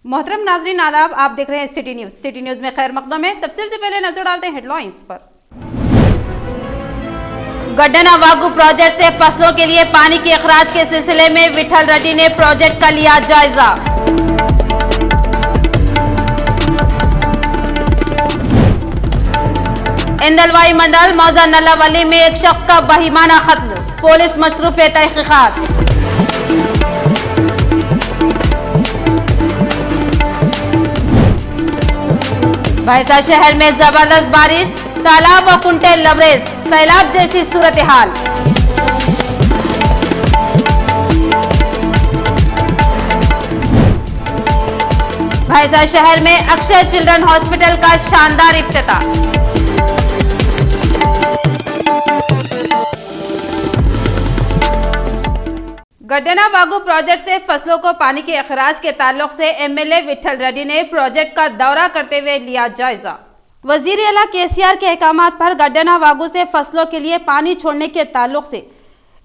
मोहतरम नाजरीन आदाब, आप देख रहे हैं सिटी न्यूज। सिटी न्यूज में खैर मकदम है। तफसील से पहले नजर डालते हैं हेडलाइंस पर। गड्डना वागू प्रोजेक्ट से फसलों के लिए पानी के अखराज के सिलसिले में विठल रेड्डी ने प्रोजेक्ट का लिया जायजा। इंदलवाई मंडल मौजा नल्लावली में एक शख्स का बहिमाना कत्ल, पुलिस मसरूफ तहकीकात। भैंसा शहर में जबरदस्त बारिश, तालाब व कुंटे लबरेज, सैलाब जैसी सूरत हाल। भैंसा शहर में अक्षय चिल्ड्रन हॉस्पिटल का शानदार इफ्तिताह। गड्डना वागू प्रोजेक्ट से फसलों को पानी के अखराज के ताल्लुक से एमएलए विठल रेड्डी ने प्रोजेक्ट का दौरा करते हुए लिया जायजा। वजीर आला केसीआर के अहकामात पर गड्डना वागू से फसलों के लिए पानी छोड़ने के ताल्लुक से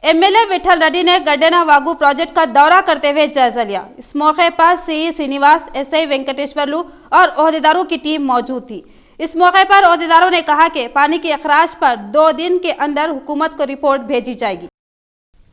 एमएलए विठल रेड्डी ने गड्डना वागू प्रोजेक्ट का दौरा करते हुए जायजा लिया। इस मौके पर सीई श्रीनिवास, एसआई वेंकटेश्वरलू और ओहदेदारों की टीम मौजूद थी। इस मौके पर ओहदेदारों ने कहा कि पानी के अखराज पर 2 दिन के अंदर हुकूमत को रिपोर्ट भेजी जाएगी।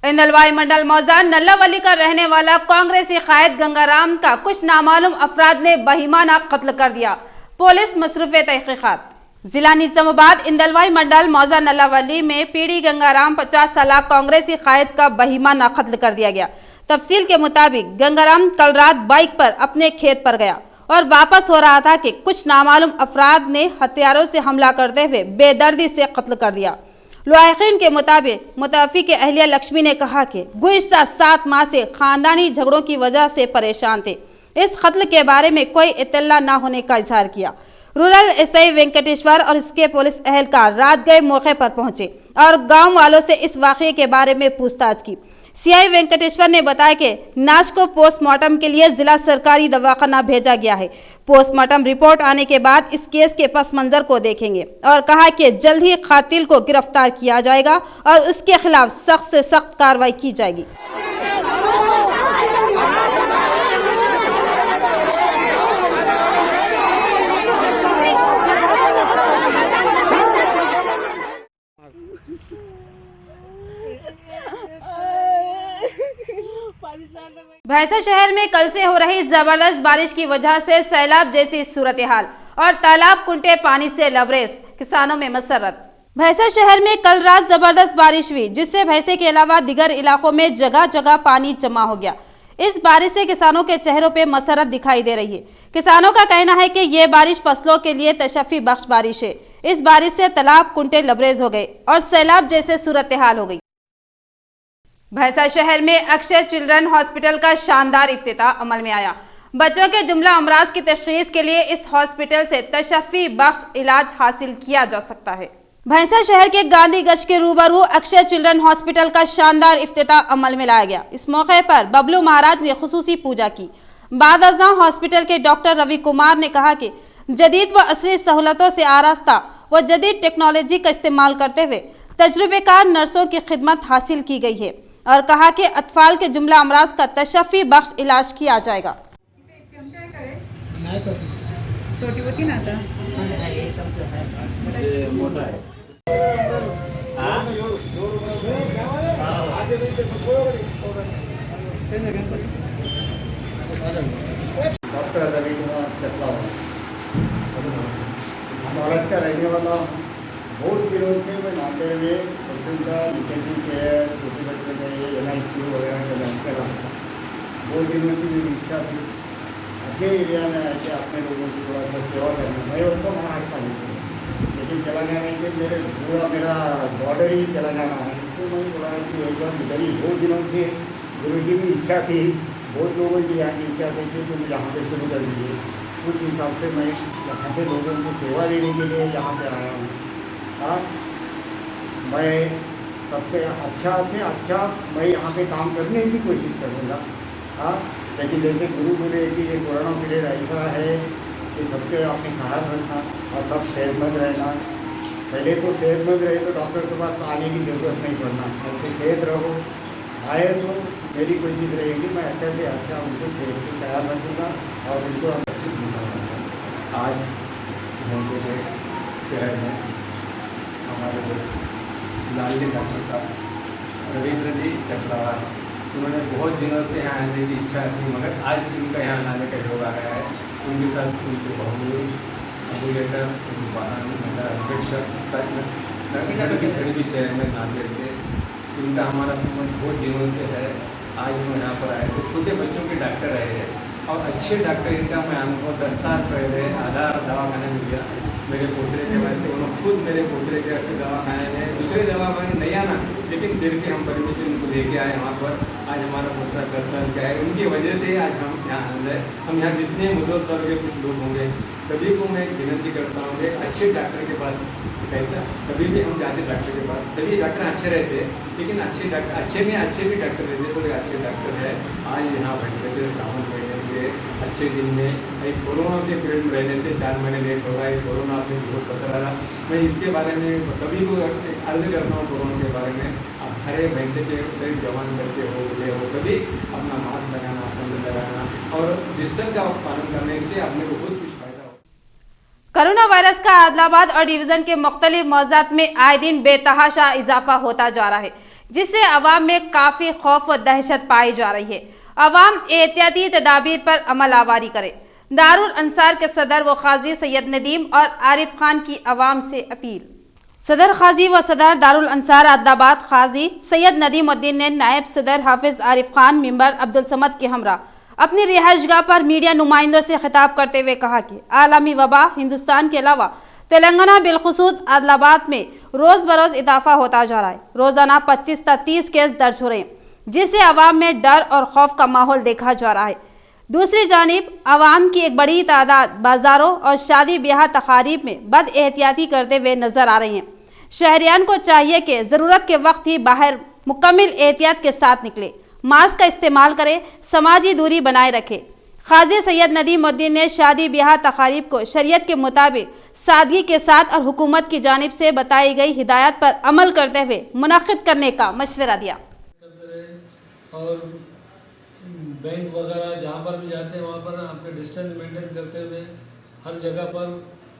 इंदलवाई मंडल मौजा नल्लावली का रहने वाला कांग्रेसी कायद गंगाराम का कुछ नामालूम अफराद ने बहिमाना कत्ल कर दिया, पुलिस मसरूफ तहकीकात। जिला निजामाबाद इंदलवाई मंडल मौजा नल्लावली में पीड़ी गंगाराम 50 साल कांग्रेसी कायद का बहिमाना कत्ल कर दिया गया। तफसील के मुताबिक गंगाराम कल रात बाइक पर अपने खेत पर गया और वापस हो रहा था कि कुछ नामालूम अफराद ने हथियारों से हमला करते हुए बेदर्दी से कत्ल कर दिया। लुआइकीन के मुताबिक मुतवफ़ी के अहलिया लक्ष्मी ने कहा कि गुज़िश्ता 7 माह से खानदानी झगड़ों की वजह से परेशान थे। इस कत्ल के बारे में कोई इत्तला न होने का इजहार किया। रूरल एसआई वेंकटेश्वर और इसके पुलिस एहलकार रात गए मौके पर पहुंचे और गांव वालों से इस वाक़े के बारे में पूछताछ की। सीआई वेंकटेश्वर ने बताया कि नाश को पोस्टमार्टम के लिए जिला सरकारी दवाखाना भेजा गया है। पोस्टमार्टम रिपोर्ट आने के बाद इस केस के पस मंजर को देखेंगे और कहा कि जल्द ही कातिल को गिरफ्तार किया जाएगा और उसके खिलाफ सख्त से सख्त कार्रवाई की जाएगी। भैंसा शहर में कल से हो रही जबरदस्त बारिश की वजह से सैलाब जैसी सूरत हाल और तालाब कुंटे पानी से लबरेज, किसानों में मसरत। भैंसा शहर में कल रात जबरदस्त बारिश हुई जिससे भैंसे के अलावा दीगर इलाकों में जगह जगह पानी जमा हो गया। इस बारिश से किसानों के चेहरों पे मसरत दिखाई दे रही है। किसानों का कहना है कि ये बारिश फसलों के लिए तशफ़ी बख्श बारिश है। इस बारिश से तालाब कुंटे लबरेज हो गए और सैलाब जैसे सूरत हाल हो गई। भैंसा शहर में अक्षय चिल्ड्रन हॉस्पिटल का शानदार इफ्तिताह अमल में आया। बच्चों के जुमला अमराज की तशखीस के लिए इस हॉस्पिटल से तशफ़ी बख्श इलाज हासिल किया जा सकता है। भैंसा शहर के गांधीगंज के रूबरू अक्षय चिल्ड्रन हॉस्पिटल का शानदार इफ्तिताह अमल में लाया गया। इस मौके पर बबलू महाराज ने खुसूसी पूजा की। बाद अज़ां हॉस्पिटल के डॉक्टर रवि कुमार ने कहा कि जदीद व असली सहूलतों से आरास्ता व जदीद टेक्नोलॉजी का इस्तेमाल करते हुए तजुर्बेकार नर्सों की खिदमत हासिल की गई है और कहा कि अतफाल के जुमला अमराज का तशफ़ी बख्श इलाज किया जाएगा। डॉक्टर रवि कुमार चटलावाला, महाराज का रहने वाला। बहुत दिनों से मैं नाते हुए बच्चों का इंटेंसिव केयर, छोटे बच्चों का ये NICU वगैरह का जान कर रहा था। बहुत दिनों से मेरी इच्छा थी अपने एरिया में आके अपने लोगों की थोड़ा सा सेवा करना। मैं वैसा महाराष्ट्र से, लेकिन तेलंगाना के मेरा बॉर्डर ही तेलंगाना है, इसलिए मैं बोला कि एक बार इधर ही बहुत दिनों से गुरु की भी इच्छा थी, बहुत लोगों की यहाँ की इच्छा थी कि तुम यहाँ पे शुरू कर दीजिए। उस हिसाब से मैं यहाँ पे लोगों को सेवा देने के लिए यहाँ पे आया हूँ। हाँ, मैं सबसे अच्छा से अच्छा मैं यहाँ पे काम करने की कोशिश करूँगा। हाँ, लेकिन जैसे गुरु बोले कि ये कोरोना पीरियड ऐसा है कि सबके अपने ख्याल रखना और सब सेहतमंद रहना। पहले तो सेहतमंद रहे तो डॉक्टर के पास आने की ज़रूरत नहीं पड़ना। ऐसे सेहत रहो, आए तो मेरी कोशिश रहेगी मैं अच्छा से अच्छा उनको सेहत का ख्याल रखूँगा और उनको अच्छी भूमिका निभाऊंगा। आज भैंसे के शहर में हमारे जो लाडले डॉक्टर साहब रविंद्र जी चक्रवाल, उन्होंने बहुत दिनों से यहाँ आने की इच्छा थी, मगर आज उनका यहाँ आने का योग आ गया है। उनके साथ उनकी बहू रेगुलेटर, महिला अध्यक्ष की खड़ी भी चेयरमैन नाते थे। उनका हमारा संबंध बहुत दिनों से है। आज वो यहाँ पर आए थे, छोटे बच्चों के डॉक्टर रहे हैं और अच्छे डॉक्टर इनका मैं अनुभव 10 साल पहले आधार दवाखाने में गया मेरे पोतरे के वास्ते। उन्होंने खुद मेरे पोतरे के वास्ते दवाखाने में दूसरे दवाखाने नहीं आना, लेकिन फिर भी हम परमिशन उनको लेके आए वहाँ पर। आज हमारा पोतरा 10 साल का है, उनकी वजह से आज हम यहाँ आए। हम यहाँ जितने मदद करके कुछ लोग होंगे सभी को मैं विनती करता हूँ कि अच्छे डॉक्टर के पास कैसा कभी भी हम जाते डॉक्टर के पास, सभी डॉक्टर अच्छे रहते हैं, लेकिन अच्छे डॉक्टर अच्छे में अच्छे भी डॉक्टर रहते, थोड़े अच्छे डॉक्टर है। आज यहाँ बैठ सके सावन महीने के अच्छे दिन में, एक कोरोना के पीरियड में रहने से 4 महीने लेट होगा। एक कोरोना में बहुत खतरा रहा। मैं इसके बारे में सभी को अर्ज करता हूँ कोरोना के बारे में। अब हरे भैंसे के सभी जवान बच्चे हो बूढ़े हो सभी अपना मास्क लगाना, सैनिटाइजर लगाना और डिस्टेंस का पालन करने से अपने को बहुत कुछ फायदा हो। कोरोना वायरस का आदिलाबाद और डिवीजन के मुख्तलिफ मौज़ात में आए दिन बेतहाशा इजाफा होता जा रहा है, जिससे अवाम में काफ़ी खौफ व दहशत पाई जा रही है। अवाम एहतियाती तदाबीर पर अमल आवारी करे। दारुल अंसार के सदर व खाजी सैयद नदीम और आरिफ खान की अवाम से अपील। सदर खाजी व सदर दारुल अंसार आदिलाबाद खाजी सैयद नदीम उद्दीन ने नायब सदर हाफिज आरिफ खान मिंबर अब्दुल समद के हमरा अपनी रिहाइशगाह पर मीडिया नुमाइंदों से खिताब करते हुए कहा कि आलमी वबा हिंदुस्तान के अलावा तेलंगाना बिलखुसूस आदिलाबाद में रोज़ बरोज़ इजाफा होता जा रहा है। रोज़ाना 25 से 30 केस दर्ज हो रहे हैं, जिससे अवाम में डर और खौफ का माहौल देखा जा रहा है। दूसरी जानिब अवाम की एक बड़ी तादाद बाज़ारों और शादी ब्याह तकारीब में बद एहतियाती करते हुए नजर आ रही हैं। शहरियान को चाहिए कि ज़रूरत के वक्त ही बाहर मुकम्मल एहतियात के साथ निकले, मास्क का इस्तेमाल करें, समाजी दूरी बनाए रखें। खाजी सैयद नदीम उद्दीन ने शादी ब्याह तकारीब को शरीयत के मुताबिक सादगी के साथ और हुकूमत की जानिब से बताई गई हिदायत पर अमल करते हुए मुनक्किद करने का मशवरा दिया। और बैंक वगैरह जहाँ पर भी जाते हैं वहाँ पर अपने डिस्टेंस मेंटेन करते हुए हर जगह पर,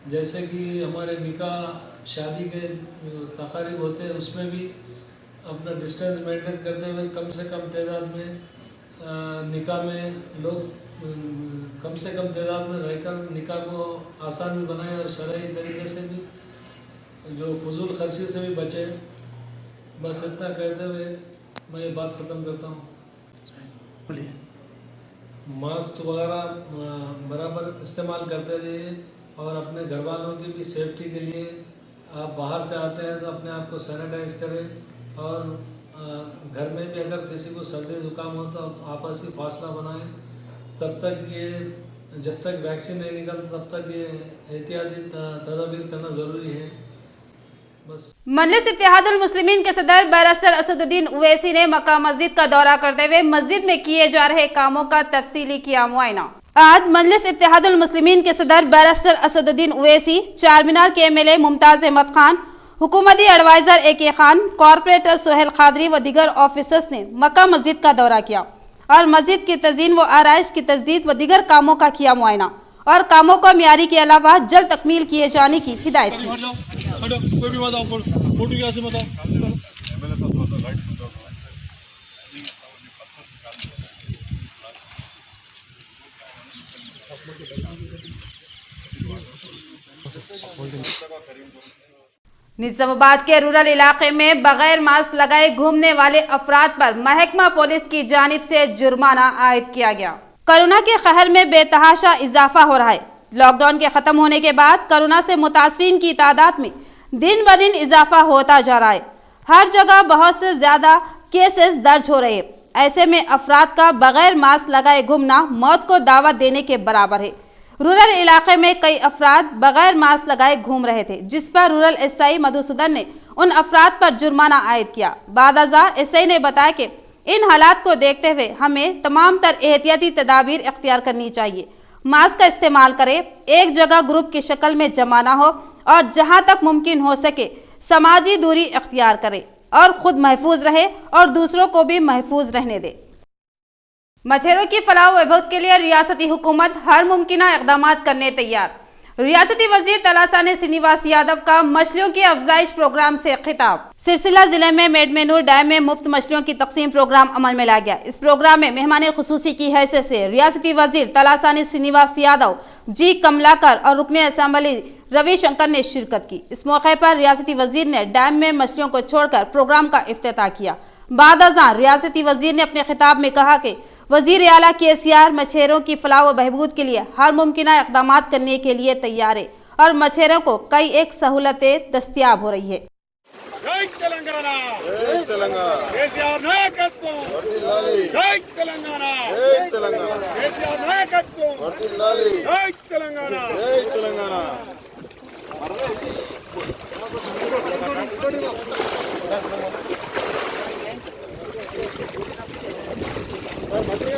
जैसे कि हमारे निकाह शादी के तकारीब होते हैं उसमें भी अपना डिस्टेंस मेंटेन करते हुए कम से कम तादाद में निकाह में लोग कम से कम तादाद में रहकर निकाह को आसान भी बनाए और शरई तरीके से भी जो फजूल खर्ची से भी बचे। बस इतना कहते हुए मैं ये बात ख़त्म करता हूँ। मास्क वगैरह बराबर इस्तेमाल करते रहिए और अपने घर वालों की भी सेफ्टी के लिए आप बाहर से आते हैं तो अपने आप को सैनिटाइज करें और घर में भी अगर किसी को सर्दी जुकाम हो तो आपसी फासला बनाएं। तब तक ये जब तक वैक्सीन नहीं निकलता तब तक ये एहतियाती तदाबीर करना ज़रूरी है। बस। मजलिस इत्तेहादुल मुस्लिमीन के सदर बैरिस्टर असदुद्दीन ओवैसी ने मक्का मस्जिद का दौरा करते हुए मस्जिद में किए जा रहे कामों का तफसीली किया मुआयना। आज मजलिस इत्तेहादुल मुस्लिमीन के सदर बैरिस्टर असदुद्दीन ओवैसी, चारमीनार के एमएलए मुमताज अहमद खान, हुकूमती adviser AK Khan, corporator Sohail Qadri व दीगर ऑफिसर्स ने मक्का मस्जिद का दौरा किया और मस्जिद की तज़ीन व आराइश की तजदीद व दीगर कामों का किया मुआयना और कामों को मियारी के अलावा जल्द तकमील किए जाने की हिदायत निजामाबाद के रूरल इलाके में बगैर मास्क लगाए घूमने वाले अफराद पर महकमा पुलिस की जानिब से जुर्माना आयद किया गया। कोरोना के कहर में बेतहाशा इजाफा हो रहा है। लॉकडाउन के खत्म होने के बाद कोरोना से मुतासरीन की तादाद में दिन ब दिन इजाफा होता जा रहा है। हर जगह बहुत से ज्यादा केसेस दर्ज हो रहे हैं। ऐसे में अफराद का बगैर मास्क लगाए घूमना मौत को दावत देने के बराबर है। रूरल इलाके में कई अफराद बगैर मास्क लगाए घूम रहे थे, जिस पर रूरल SI मधुसूदन ने उन अफराद पर जुर्माना आयद किया। बादअज़ा SI ने बताया कि इन हालात को देखते हुए हमें तमाम तर एहतियाती तदाबीर इख्तियार करनी चाहिए। मास्क का इस्तेमाल करें, एक जगह ग्रुप की शक्ल में जमा ना हो और जहां तक मुमकिन हो सके समाजी दूरी इख्तियार करें और खुद महफूज रहे और दूसरों को भी महफूज रहने दें। मछेरों की फलाह व बहबूद के लिए रियासती हुकूमत हर मुमकिन इकदाम करने तैयार। रियासती वजीर तलासानी श्रीनिवास यादव का मछलियों की अफजाइश प्रोग्राम से खिताब। सिरसिला जिले में मेडमेनूर डैम में मुफ्त मछलियों की तकसीम प्रोग्राम अमल में लाया गया। इस प्रोग्राम में मेहमान खुसूसी की हैसियत से रियासती वजीर तलासानी श्रीनिवास यादव, जी कमलाकर और रुकने असेंबली रविशंकर ने शिरकत की। इस मौके पर रियासती वजीर ने डैम में मछलियों को छोड़कर प्रोग्राम का इफ्तिताह किया। बाद अज़ान रियासती वजीर ने अपने खिताब में कहा कि वजीर आला केसीआर मछेरों की फलाह व बहबूद के लिए हर मुमकिन इकदाम करने के लिए तैयार है और मछेरों को कई एक सहूलतें दस्तयाब हो रही है। जय तेलंगाना, जय तेलंगाना, केसीआर नायकत्వం, जय तेलंगाना, जय तेलंगाना, केसीआर नायकत्వం, जय तेलंगाना, जय तेलंगाना। మంత్రి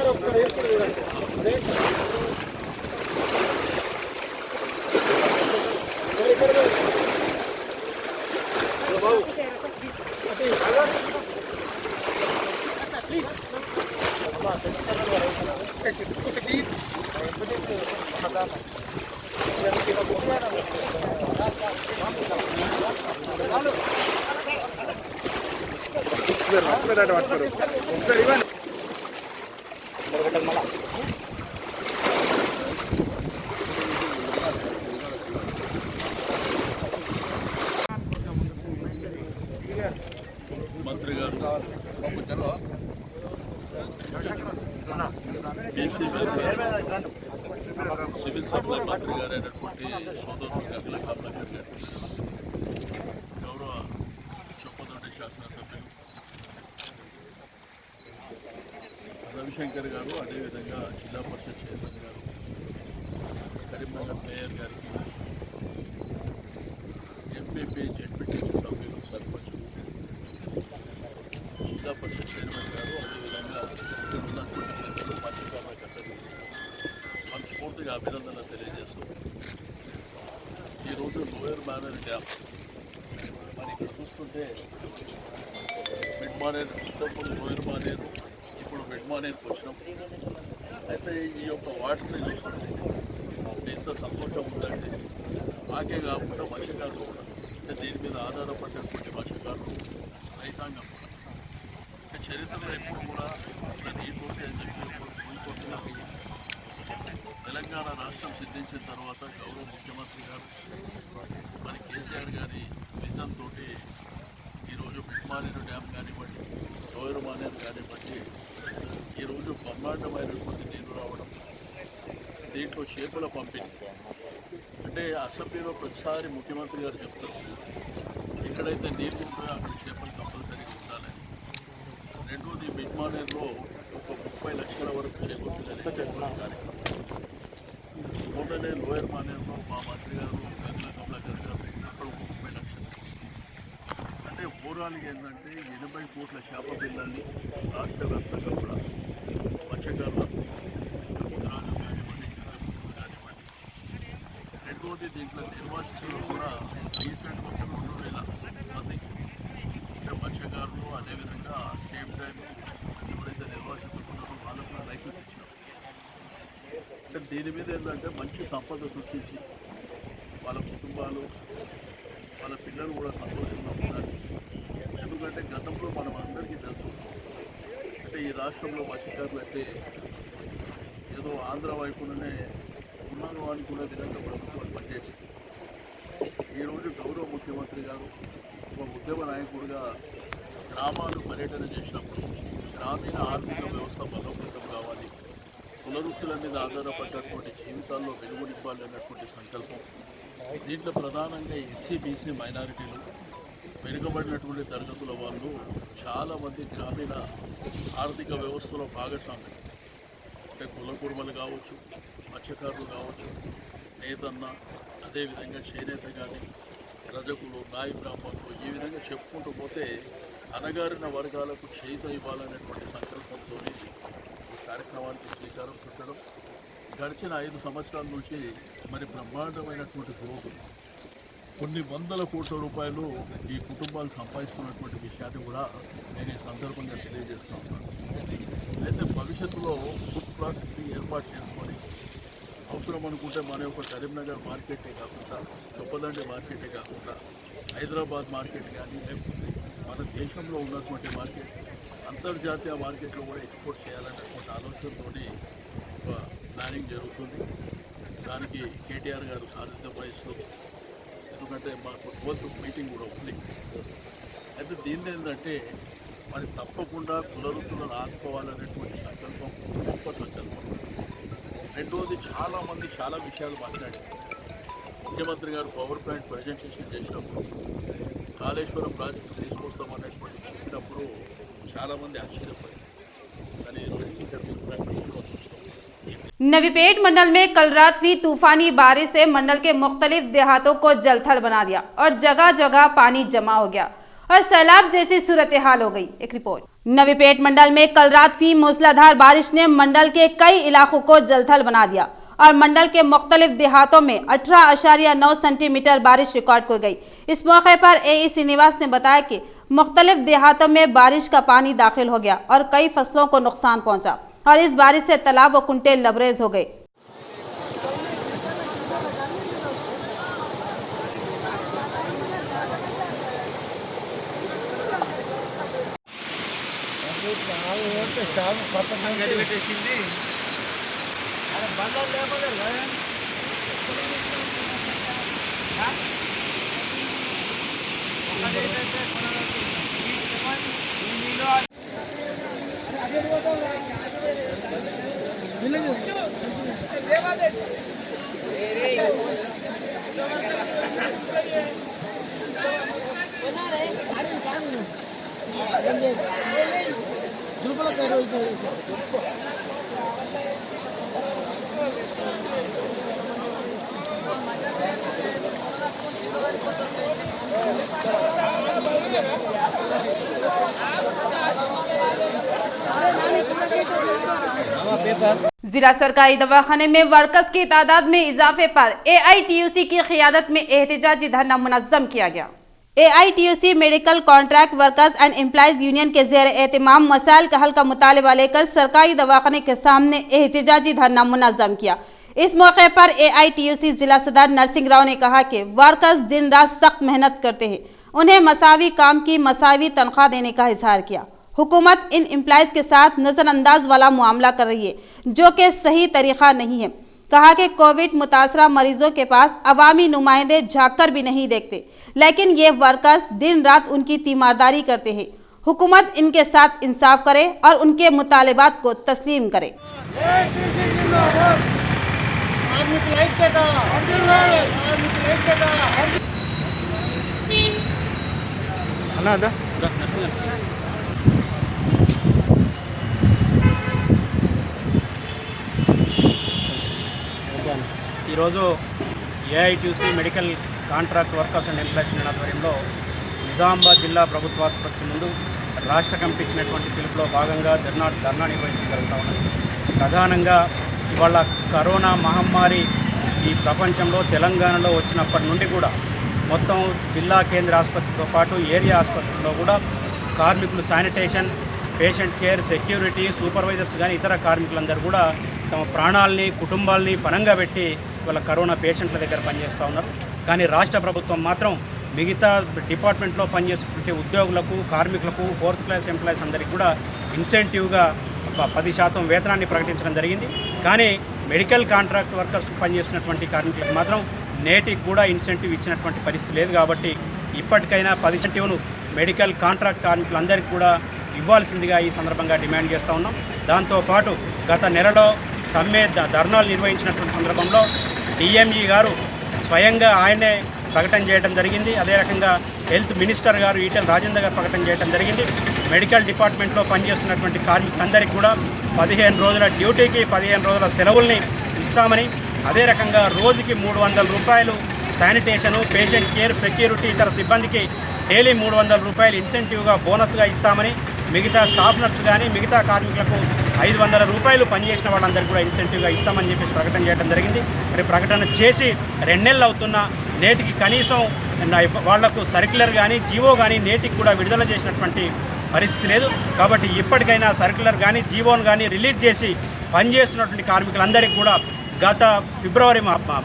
గారు సివిల్ సప్లై మంత్రి గారు అయినటువంటి సోదరుడు గంగుల కమలాకర్ గారికి, గౌరవ చొప్పదండి శాసనసభ్యులు రవిశంకర్ గారు, అదేవిధంగా జిల్లా పరిషత్ చైర్మన్ గారు, కరీంనగర్ మేయర్ గారికి, ఎంపీపీ జెడ్పీటీసీ సభ్యులు, సర్పంచ్, జిల్లా పరిషత్ చైర్మన్ గారు, అదేవిధంగా ఇక్కడ ఉన్నటువంటి పెద్దలు, మత్స్యకారులకు మనస్ఫూర్తిగా అభినందనలు తెలియజేస్తూ, ఈరోజు లోయర్ మేనర్ డ్యామ్ మరి ఇక్కడ చూస్తుంటే మిడ్ మానేర్, ఇంతకుముందు లోయర్ మానేరు, ఇప్పుడు మిడ్ మానేర్కి వచ్చినాం. అయితే ఈ యొక్క వాటర్ని చూస్తుంటే ఎంత సంతోషం ఉందంటే, మాకే కాకుండా మత్స్యకారులు కూడా, అంటే దీని మీద ఆధారపడినటువంటి మత్స్యకారులు, రైతాంగం కూడా, అంటే చరిత్రలో ఎప్పుడు కూడా ఇట్లా నీళ్ళు వస్తాయని చెప్పి కూలిపోతున్నా. తెలంగాణ రాష్ట్రం సిద్ధించిన తర్వాత గౌరవ ముఖ్యమంత్రి గారు మరి కేసీఆర్ గారి విజన్ తోటి ఈరోజు మిడ్ మానేరు డ్యామ్ కానివ్వండి, లోయర్ మానేరు కానివ్వండి, ఈరోజు బ్రహ్మాండమైనటువంటి నీళ్లు రావడం, దీంట్లో చేపల పంపిణీ. అంటే అసెంబ్లీలో ప్రతిసారి ముఖ్యమంత్రి గారు చెప్తారు, ఎక్కడైతే నీళ్లు ఉంటాయో అక్కడ చేపలు కంపల్సరీగా ఉండాలని. రెండోది, మిడ్ మానేరులో ఒక 30 లక్షల వరకు చేపలు కానీ, మొన్ననే లోయర్ మానేరులో మా మంత్రి గారు గంగుల కమలాకర్ గారు అక్కడ ఒక 30 లక్షలు. అంటే ఓవరాల్గా ఏంటంటే 80 కోట్ల చేప పిల్లల్ని రాష్ట్ర వ్యాప్తంగా కూడా మత్స్యకారులకు ఉత్తరాలు కానివ్వండి, కానివ్వండి. రెండవది, దీంట్లో నిర్వాసితులు కూడా రీసెంట్గా 2,000 మందికి, అంటే మత్స్యకారులు, అదేవిధంగా సేమ్ టైం ఎవరైతే నిర్వాసితులు ఉన్నారో వాళ్ళకు కూడా లైసెన్స్ ఇచ్చినాం. అంటే దీని మీద ఏంటంటే మంచి సంపద సృష్టించి వాళ్ళ కుటుంబాలు, వాళ్ళ పిల్లలు కూడా సంతోషంగా ఉండాలి. ఎందుకంటే గతంలో మనం అందరికీ తెలుసు, అంటే ఈ రాష్ట్రంలో మత్స్యకారులు అయితే ఏదో ఆంధ్ర వైపుననే ఉన్నాను అని కూడా విధంగా ప్రభుత్వాలు పనిచేసి, ఈరోజు గౌరవ ముఖ్యమంత్రి గారు ఒక ఉద్యమ నాయకుడిగా గ్రామాలు పర్యటన చేసినప్పుడు గ్రామీణ ఆర్థిక వ్యవస్థ బలోపేతం కావాలి, కుల వృత్తుల మీద ఆధారపడ్డటువంటి జీవితాల్లో వెలుగునివ్వాలి అన్నటువంటి సంకల్పం. దీంట్లో ప్రధానంగా ఎస్సీ, బీసీ, మైనారిటీలు, వెనుకబడినటువంటి తరగతుల వాళ్ళు చాలామంది గ్రామీణ ఆర్థిక వ్యవస్థలో భాగస్వామ్యం, అంటే కుల కుర్మలు కావచ్చు, మత్స్యకారులు కావచ్చు, నేతన్న, అదేవిధంగా చేనేత కానీ, రజకులు, నాయి బ్రాహ్మణులు, ఈ విధంగా చెప్పుకుంటూ పోతే అణగారిన వర్గాలకు చేయూత ఇవ్వాలనేటువంటి సంకల్పంతో ఈ కార్యక్రమానికి శ్రీకారం చుట్టడం. గడిచిన 5 సంవత్సరాల నుంచి మరి బ్రహ్మాండమైనటువంటి గ్రోత్. కొన్ని వందల కోట్ల రూపాయలు ఈ కుటుంబాలు సంపాదిస్తున్నటువంటి విషయాన్ని కూడా నేను ఈ సందర్భంగా తెలియజేస్తూ ఉన్నాను. అయితే భవిష్యత్తులో ఫుడ్ ప్రాసెసింగ్ ఏర్పాటు చేసుకొని అవసరం అనుకుంటే మన యొక్క కరీంనగర్ మార్కెటే కాకుండా చొప్పదండి మార్కెటే కాకుండా హైదరాబాద్ మార్కెట్ కానీ లేకపోతే మన దేశంలో ఉన్నటువంటి మార్కెట్ అంతర్జాతీయ మార్కెట్లో కూడా ఎక్స్పోర్ట్ చేయాలనేటువంటి ఆలోచనతో ఒక ప్లానింగ్ జరుగుతుంది. దానికి కేటీఆర్ గారు సాధిత వయసులో, ఎందుకంటే మాకు 12th మీటింగ్ కూడా ఉంది. అయితే దీన్ని ఏంటంటే మరి తప్పకుండా కులవృత్తులను ఆదుకోవాలనేటువంటి సంకల్పం గొప్ప సంకల్పం. రెండోది చాలామంది చాలా విషయాలు మాట్లాడారు. ముఖ్యమంత్రి గారు పవర్ ప్లాంట్ ప్రజెంటేషన్ చేసినప్పుడు కాళేశ్వరం ప్రాజెక్టు తీసుకొస్తామనేటువంటి చెప్పినప్పుడు చాలామంది ఆశ్చర్యపడ్డారు. కానీ ఇక్కడ చూస్తాం. नवीपेट मंडल में कल रात हुई तूफानी बारिश से मंडल के मुख्तलिफ देहातों को जलथल बना दिया और जगह जगह पानी जमा हो गया और सैलाब जैसी सूरत हाल हो गई। एक रिपोर्ट। नवीपेट मंडल में कल रात हुई मूसलाधार बारिश ने मंडल के कई इलाकों को जलथल बना दिया और मंडल के मुख्तलिफ देहातों में 18.9 सेंटीमीटर बारिश रिकॉर्ड हो गई। इस मौके पर AE श्रीनिवास ने बताया कि मुख्तलिफ देहातों में बारिश का पानी दाखिल हो गया और कई फसलों को नुकसान पहुंचा और इस बारिश से तालाब व कुंटे लबरेज हो गए। जिला सरकारी दवाखाने में वर्कर्स की तादाद में इजाफे पर AITUC की क़ियादत में एहतजाजी धरना मुनज़्ज़म किया गया। AITUC medical contract workers and employees union के ज़ेर एहतमाम मसाइल का हल का मुतालबा लेकर सरकारी दवाखाने के सामने एहतजाजी धरना मुनज़्ज़म किया। इस मौके पर AITUC जिला सदर नरसिंह राव ने कहा कि वर्कर्स दिन रात सख्त मेहनत करते हैं, उन्हें मसावी काम की मसावी तनख्वाह देने का इजहार किया। हुकूमत इन एम्प्लॉइज के साथ नज़रअंदाज वाला मामला कर रही है, जो कि सही तरीक़ा नहीं है। कहा कि कोविड मुतासरा मरीजों के पास अवामी नुमाइंदे झाँककर भी नहीं देखते, लेकिन ये वर्कर्स दिन रात उनकी तीमारदारी करते हैं। हुकूमत इनके साथ इंसाफ करे और उनके मुतालिबात को तस्लीम करे। ఈరోజు AITUC medical contract workers and employees union ఆధ్వర్యంలో నిజామాబాద్ జిల్లా ప్రభుత్వ ఆసుపత్రి ముందు రాష్ట్ర కమిటీ ఇచ్చినటువంటి పిలుపులో భాగంగా ధర్నా నిర్వహించగలుగుతా ఉన్నది. ప్రధానంగా ఇవాళ కరోనా మహమ్మారి ఈ ప్రపంచంలో తెలంగాణలో వచ్చినప్పటి నుండి కూడా మొత్తం జిల్లా కేంద్ర ఆసుపత్రితో పాటు ఏరియా ఆసుపత్రుల్లో కూడా కార్మికులు sanitation, patient care, security, supervisors కానీ ఇతర కార్మికులందరూ కూడా తమ ప్రాణాలని, కుటుంబాలని పనంగా పెట్టి వాళ్ళ కరోనా పేషెంట్ల దగ్గర పనిచేస్తూ ఉన్నారు. కానీ రాష్ట్ర ప్రభుత్వం మాత్రం మిగతా డిపార్ట్మెంట్లో పనిచేస్తున్న ఉద్యోగులకు, కార్మికులకు, 4th క్లాస్ ఎంప్లాయీస్ అందరికీ కూడా ఇన్సెంటివ్గా 10% వేతనాన్ని ప్రకటించడం జరిగింది. కానీ మెడికల్ కాంట్రాక్ట్ వర్కర్స్ పనిచేస్తున్నటువంటి కార్మికులకు మాత్రం నేటికి కూడా ఇన్సెంటివ్ ఇచ్చినటువంటి పరిస్థితి లేదు. కాబట్టి ఇప్పటికైనా 10% మెడికల్ కాంట్రాక్ట్ కార్మికులందరికీ కూడా ఇవ్వాల్సిందిగా ఈ సందర్భంగా డిమాండ్ చేస్తూ ఉన్నాం. దాంతోపాటు గత నెలలో సమ్మె ధర్నాలు నిర్వహించినటువంటి సందర్భంలో DME గారు స్వయంగా ఆయనే ప్రకటన చేయడం జరిగింది. అదే రకంగా హెల్త్ మినిస్టర్ గారు ఈటెల రాజేందర్ గారు ప్రకటన చేయడం జరిగింది. మెడికల్ డిపార్ట్మెంట్లో పనిచేస్తున్నటువంటి కార్మికులందరికీ కూడా 15 రోజుల డ్యూటీకి 15 రోజుల సెలవుల్ని ఇస్తామని, అదే రకంగా రోజుకి 300 రూపాయలు శానిటేషను, పేషెంట్ కేర్, సెక్యూరిటీ ఇతర సిబ్బందికి డైలీ 300 రూపాయలు ఇన్సెంటివ్గా బోనస్గా ఇస్తామని, మిగతా స్టాఫ్ నర్స్ కానీ మిగతా కార్మికులకు 500 రూపాయలు పనిచేసిన వాళ్ళందరికీ కూడా ఇన్సెంటివ్గా ఇస్తామని చెప్పేసి ప్రకటన చేయడం జరిగింది. మరి ప్రకటన చేసి 2 నెలలు అవుతున్నా నేటికి కనీసం వాళ్లకు సర్క్యులర్ కానీ జీవో కానీ నేటికి కూడా విడుదల చేసినటువంటి పరిస్థితి లేదు. కాబట్టి ఇప్పటికైనా సర్క్యులర్ కానీ జీవోను కానీ రిలీజ్ చేసి పనిచేస్తున్నటువంటి కార్మికులందరికీ కూడా గత ఫిబ్రవరి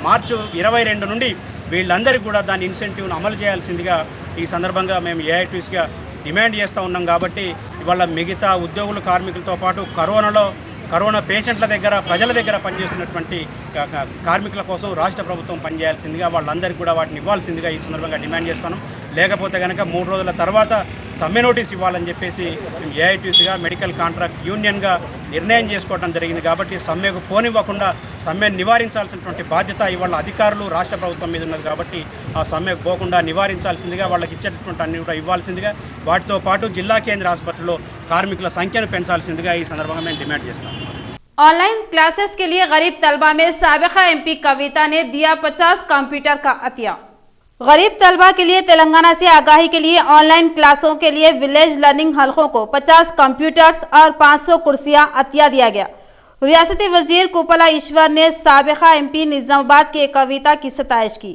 మార్చి 22 నుండి వీళ్ళందరికీ కూడా దాని ఇన్సెంటివ్ను అమలు చేయాల్సిందిగా ఈ సందర్భంగా మేము ఏఐటీసీగా డిమాండ్ చేస్తూ ఉన్నాం. కాబట్టి ఇవాళ మిగతా ఉద్యోగులు కార్మికులతో పాటు కరోనా పేషెంట్ల దగ్గర ప్రజల దగ్గర పనిచేస్తున్నటువంటి కార్మికుల కోసం రాష్ట్ర ప్రభుత్వం పనిచేయాల్సిందిగా వాళ్ళందరికీ కూడా వాటిని ఇవ్వాల్సిందిగా ఈ సందర్భంగా డిమాండ్ చేస్తున్నాం. లేకపోతే కనుక 3 రోజుల తర్వాత సమ్మె నోటీస్ ఇవ్వాలని చెప్పేసి మేము ఏఐటీసీగా మెడికల్ కాంట్రాక్ట్ యూనియన్గా నిర్ణయం చేసుకోవడం జరిగింది. కాబట్టి సమ్మెకు పోనివ్వకుండా సమ్మెను నివారించాల్సినటువంటి బాధ్యత ఇవాళ అధికారులు రాష్ట్ర ప్రభుత్వం మీద ఉన్నది. కాబట్టి ఆ సమ్మెకు పోకుండా నివారించాల్సిందిగా వాళ్ళకి ఇచ్చేటటువంటి అన్ని కూడా ఇవ్వాల్సిందిగా, వాటితో పాటు జిల్లా కేంద్ర ఆసుపత్రిలో కార్మికుల సంఖ్యను పెంచాల్సిందిగా ఈ సందర్భంగా మేము డిమాండ్ చేస్తున్నాం. ऑनलाइन क्लासेस के लिए गरीब तलबा में साबिका एमपी कविता ने दिया 50 कंप्यूटर का अतिया। गरीब तलबा के लिए तेलंगाना से आगाही के लिए ऑनलाइन क्लासों के लिए विलेज लर्निंग हलकों को 50 कंप्यूटर्स और 500 कुर्सियां अतिया दिया गया। रियासती वजीर कुपला ईश्वर ने साबिका एमपी निजामाबाद के कविता की सताइश की।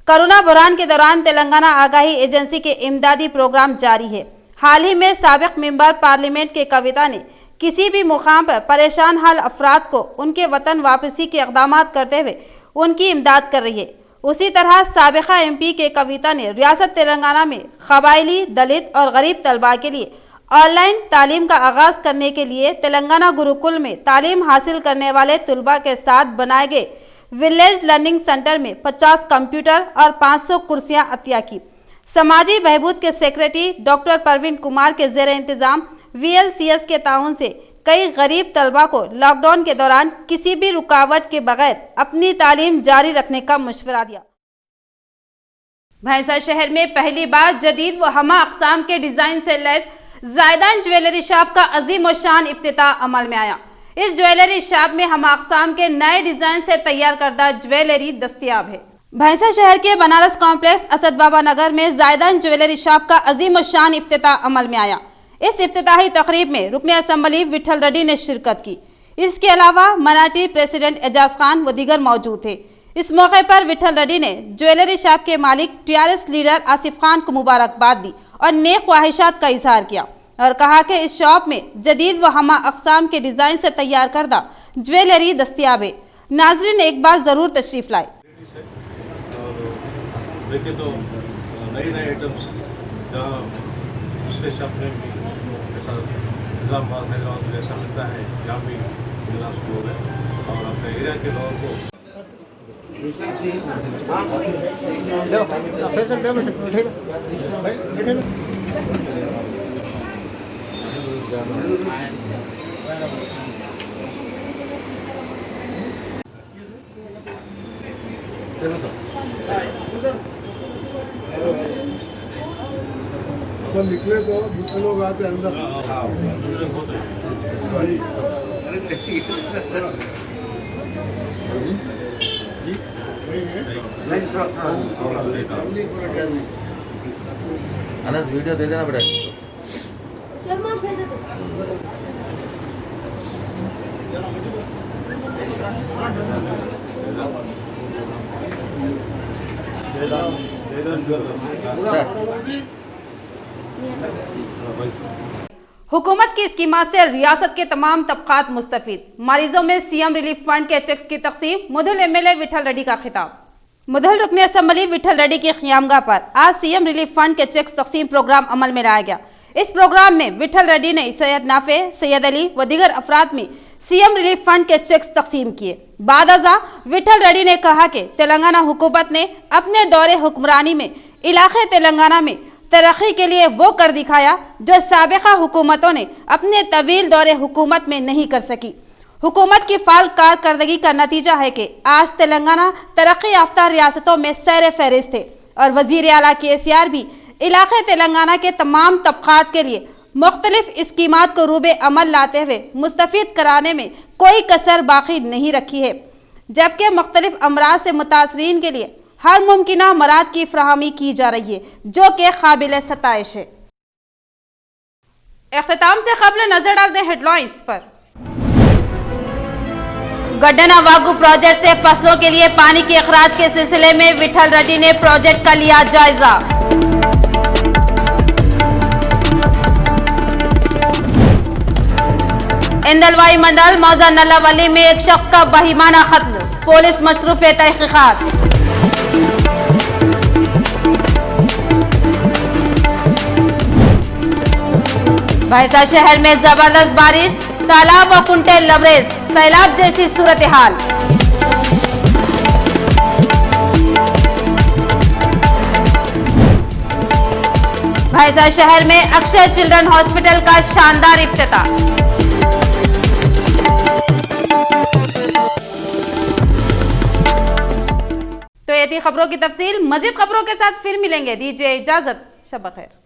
कोरोना बहरान के दौरान तेलंगाना आगाही एजेंसी के इमदादी प्रोग्राम जारी है। हाल ही में साबिक मेंबर पार्लियामेंट के कविता ने किसी भी मुकाम पर परेशान हाल अफराद को उनके वतन वापसी के इक़दामात करते हुए उनकी इमदाद कर रही है। उसी तरह साबिका एमपी के कविता ने रियासत तेलंगाना में क़बायली, दलित और गरीब तलबा के लिए ऑनलाइन तालीम का आगाज़ करने के लिए तेलंगाना गुरुकुल में तालीम हासिल करने वाले तलबा के साथ बनाए गए विलेज लर्निंग सेंटर में 50 कंप्यूटर और 500 कुर्सियाँ अतिया की। समाजी बहबूद के सेक्रेटरी डॉक्टर परवीन कुमार के ज़ेर इंतज़ाम VLCS के ताउन से कई गरीब तलबा को लॉकडाउन के दौरान किसी भी रुकावट के बगैर अपनी तालीम जारी रखने का मशवरा दिया। भैंसा शहर में पहली बार जदीद व हमा अक़साम के डिज़ाइन से लैस ज़ायदान ज्वेलरी शॉप का अजीम व शान इफ्तिताह अमल में आया। इस ज्वेलरी शॉप में हमा अक़साम के नए डिज़ाइन से तैयार करदा ज्वेलरी दस्तियाब है। भैंसा शहर के बनारस कॉम्प्लेक्स असद बाबा नगर में ज़ायदान ज्वेलरी शॉप का अजीम व शान इफ्तिताह अमल में आया। इस इफ्तिताही तकरीब में रुकन असम्बली विठल रेड्डी ने शिरकत की। इसके अलावा मराठी प्रेसिडेंट एजाज खान व दीगर मौजूद थे। इस मौके पर विठल रेड्डी ने ज्वेलरी शॉप के मालिक TRS लीडर आसिफ खान को मुबारकबाद दी और नेक ख्वाहिशात का इजहार किया और कहा कि इस शॉप में जदीद व हमा अक़साम के डिज़ाइन से तैयार करदा ज्वेलरी दस्तियाब है। नाजरीन एक बार ज़रूर तशरीफ़ लाए। देखे तो नई आइटम्स जहाँ दूसरे शॉप में भी ऐसा निज़ामाबाद हैदराबाद में ऐसा मिलता है, जहाँ भी मिलना शुरू हो गया और अपने एरिया के लोगों को चलो सर तो निकले तो दूसरे लोग आते अंदर। अनस वीडियो दे देना बेटा। हुकूमत की स्कीमात से रियासत के तमाम तबकात मुस्तफीद। मरीजों में सीएम रिलीफ फंड के चेक्स की तकसीम। मुधल MLA विठल रेड्डी का खिताब। मुधल रुकन असम्बली विठल रेड्डी की क़ियामगाह पर आज सीएम रिलीफ फंड के चेक्स तकसीम प्रोग्राम अमल में लाया गया। इस प्रोग्राम में विठल रेड्डी ने सैयद नाफे, सैयद अली व दीगर अफराद में सीएम रिलीफ फंड के चेक्स तकसीम किए। बाद अज़ा विठल रेड्डी ने कहा कि तेलंगाना हुकूमत ने अपने दौरे हुक्मरानी में इलाके तेलंगाना में तरक्की के लिए वो कर दिखाया जो साबिका हुकूमतों ने अपने तवील दौरे हुकूमत में नहीं कर सकी। हुकूमत की फाल कारकर्दगी का नतीजा है कि आज तेलंगाना तरक्की याफ्ता रियासतों में सैर फहरिस्त है और वज़ीर आला KCR भी इलाके तेलंगाना के तमाम तबकात के लिए मुख्तलिफ स्कीमात को रूबे अमल लाते हुए मुस्तफ़ीद कराने में कोई कसर बाकी नहीं रखी है, जबकि मुख्तलिफ अमराज से मुतासरीन के लिए हर मुमकिना मराद की फराहमी की जा रही है, जो कि काबिल सताइश है। इख्तिताम से कबल नजर डालते हैं हेडलाइंस पर। गड्डना वागू प्रोजेक्ट से फसलों के लिए पानी के अखराज के सिलसिले में विठल रेड्डी ने प्रोजेक्ट का लिया जायजा। इंदलवाई मंडल मौजा नल्लावली में एक शख्स का बहिमाना कत्ल, पुलिस मसरूफ तहकीकात। भैंसा शहर में जबरदस्त बारिश, तालाब व कुंटे लबरेज, सैलाब जैसी सूरत हाल। भैंसा शहर में अक्षय चिल्ड्रन हॉस्पिटल का शानदार इफ्तिताह। तो ये थी खबरों की तफसील। मजीद खबरों के साथ फिर मिलेंगे, दीजिए इजाजत, शब खैर।